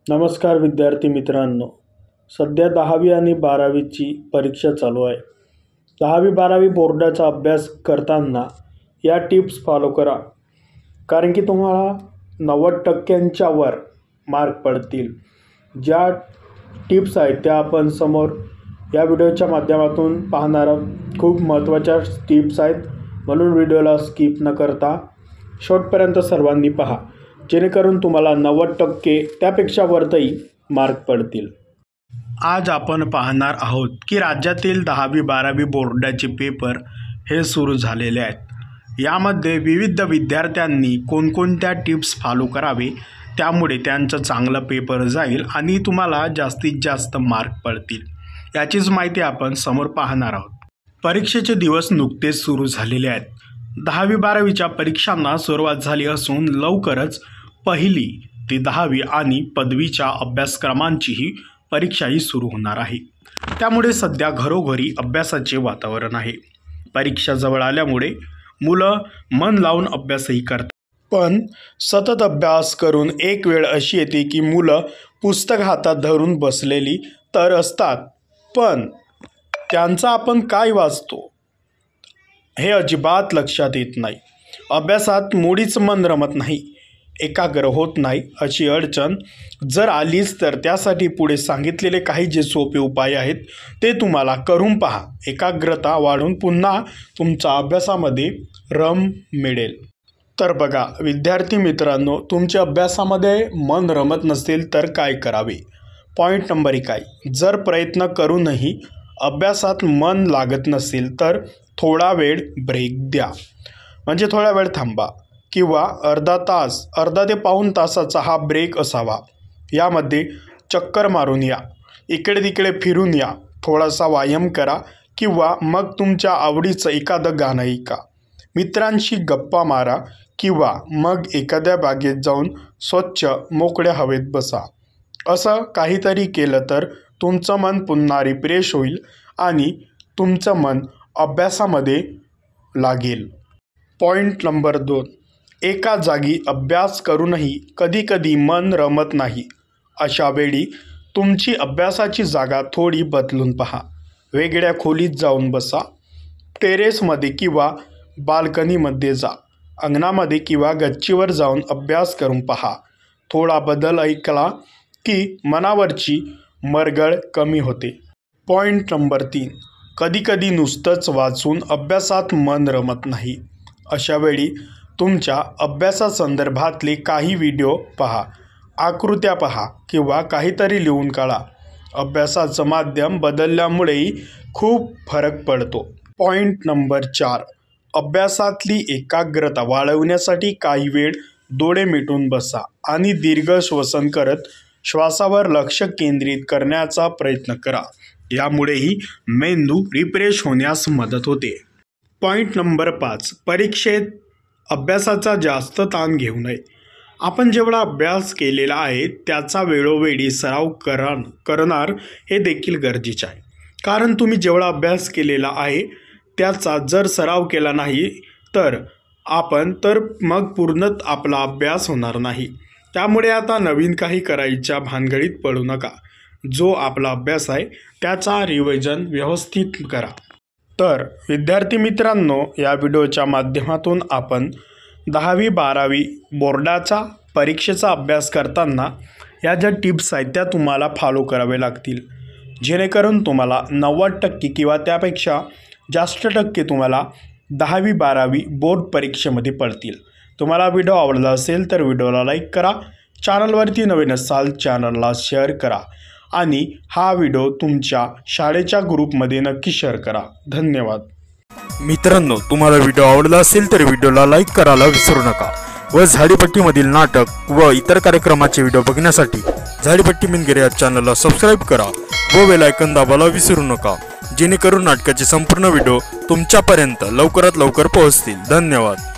नमस्कार विद्यार्थी मित्रांनो, सध्या 10वी आणि 12वीची परीक्षा चालू आहे। 10वी-12वी बोर्डाचा अभ्यास करताना या टिप्स फॉलो करा, कारण की तुम्हाला 90% वर मार्क पडतील। ज्या टिप्स आहेत त्या आपण समोर या व्हिडिओच्या माध्यमातून पाहणार आहोत। खूप महत्त्वाच्या टिप्स आहेत, म्हणून व्हिडिओला स्किप न करता शेवटपर्यंत सर्वांनी पहा, जेणेकरून तुम्हाला 90% त्यापेक्षा वरती मार्क पडतील। आज आपण पाहणार आहोत की राज्यातील 10वी-12वी बोर्डाचे पेपर हे सुरू झालेले आहेत। यामध्ये विविध विद्यार्थ्यांनी कोणकोणत्या टिप्स फॉलो करावे, त्यामुळे त्यांचा चांगला पेपर जाईल आणि तुम्हाला जास्तीत जास्त मार्क पडतील, याचीच माहिती आपण समोर पाहणार आहोत। परीक्षेचे दिवस नुकतेच सुरू झालेले आहेत। 10वी-12वीच्या परीक्षांना सुरुवात झाली असून लवकरच पहिली ते 10वी आणि पदवीच्या अभ्यासक्रमांचीही परीक्षाही सुरू होणार आहे। त्यामुळे सध्या घरोघरी अभ्यासाचे वातावरण आहे। परीक्षा जवळ आल्यामुळे मुलं मन लावून अभ्यासही करतात, पण सतत अभ्यास करून एक वेळ अशी येते की मुलं पुस्तक हातात धरून बसलेली तर असतात, पण त्यांचा आपण काय वाचतो हे अजिबात लक्षात येत नाही। अभ्यासात मुळीच मन रमत नाही, एकाग्र होत नाही। अशी अडचण जर आलीच तर त्यासाठी पुढे सांगितलेले काही जे सोपे उपाय आहेत ते तुम्हाला करून पहा। एकाग्रता वाढून पुन्हा तुमचा अभ्यासामध्ये रम मिळेल। तर बघा विद्यार्थी मित्रांनो, तुमच्या अभ्यासामध्ये मन रमत नसेल तर काय करावे? पॉईंट नंबर 1 आहे, जर प्रयत्न करूनही अभ्यासात मन लागत नसेल तर थोडा वेळ ब्रेक द्या, म्हणजे थोडा वेळ थांबा किंवा अर्धा ते पाऊण तासाचा हा ब्रेक असावा। यामध्ये चक्कर मारून या, इकडे तिकडे फिरून या, थोडासा व्यायाम करा किंवा मग तुमच्या आवडीचं एखादं गाणं ऐका, मित्रांशी गप्पा मारा किंवा मग एखाद्या बागेत जाऊन स्वच्छ मोकळ्या हवेत बसा। असं काहीतरी केलं तर तुमचं मन पुन्हा रिफ्रेश होईल आणि तुमचं मन अभ्यासामध्ये लागेल। पॉईंट नंबर 2, एका जागी अभ्यास करूनही कधीकधी मन रमत नाही। अशा वेळी तुमची अभ्यासाची जागा थोडी बदलून पहा, वेगळ्या खोलीत जाऊन बसा, टेरेसमध्ये किंवा बाल्कनीमध्ये जा, अंगणामध्ये किंवा गच्चीवर जाऊन अभ्यास करून पहा। थोडा बदल ऐकला की मनावरची मरगळ कमी होते। पॉईंट नंबर 3, कधीकधी नुसतंच वाचून अभ्यासात मन रमत नाही। अशा वेळी तुमच्या अभ्यासासंदर्भातले काही व्हिडिओ पहा, आकृत्या पहा किंवा काहीतरी लिहून काढा। अभ्यासाचं माध्यम बदलल्यामुळेही खूप फरक पडतो। पॉईंट नंबर 4, अभ्यासातली एकाग्रता वाढवण्यासाठी काही वेळ डोळे मिटून बसा आणि दीर्घ श्वसन करत श्वासावर लक्ष केंद्रित करण्याचा प्रयत्न करा। यामुळेही मेंदू रिफ्रेश होण्यास मदत होते। पॉईंट नंबर 5, परीक्षेत अभ्यासाचा जास्त ताण घेऊ नये। आपण जेवढा अभ्यास केलेला आहे त्याचा वेळोवेळी सराव करणार हे देखील गरजेचे आहे, कारण तुम्ही जेवढा अभ्यास केलेला आहे त्याचा जर सराव केला नाही तर मग पूर्णत आपला अभ्यास होणार नाही। त्यामुळे आता नवीन काही करायच्या भानगडीत पडू नका, जो आपला अभ्यास आहे त्याचा रिव्हिजन व्यवस्थित करा। तर विद्यार्थी मित्रांनो, या व्हिडिओच्या माध्यमातून आपण 10वी-12वी बोर्डाचा परीक्षेचा अभ्यास करताना या ज्या टिप्स आहेत त्या तुम्हाला फॉलो करावे लागतील, जेणेकरून तुम्हाला 90% किंवा त्यापेक्षा जास्त टक्के तुम्हाला 10वी-12वी बोर्ड परीक्षेमध्ये पडतील। तुम्हाला व्हिडिओ आवडला असेल तर व्हिडिओला लाईक करा, चॅनलवरती नवीन असाल चॅनलला शेअर करा आणि हा व्हिडिओ तुमच्या शाळेच्या ग्रुपमध्ये नक्की शेअर करा। धन्यवाद मित्रांनो, तुम्हाला व्हिडिओ आवडला असेल तर व्हिडिओला लाईक करायला विसरू नका व झाडीपट्टीमधील नाटक व इतर कार्यक्रमाचे व्हिडिओ बघण्यासाठी झाडीपट्टी मिनगिरे या चॅनलला सबस्क्राईब करा व बेल आयकॉन दाबायला विसरू नका, जेणेकरून नाटकाचे संपूर्ण व्हिडिओ तुमच्यापर्यंत लवकरात लवकर पोहोचतील। धन्यवाद।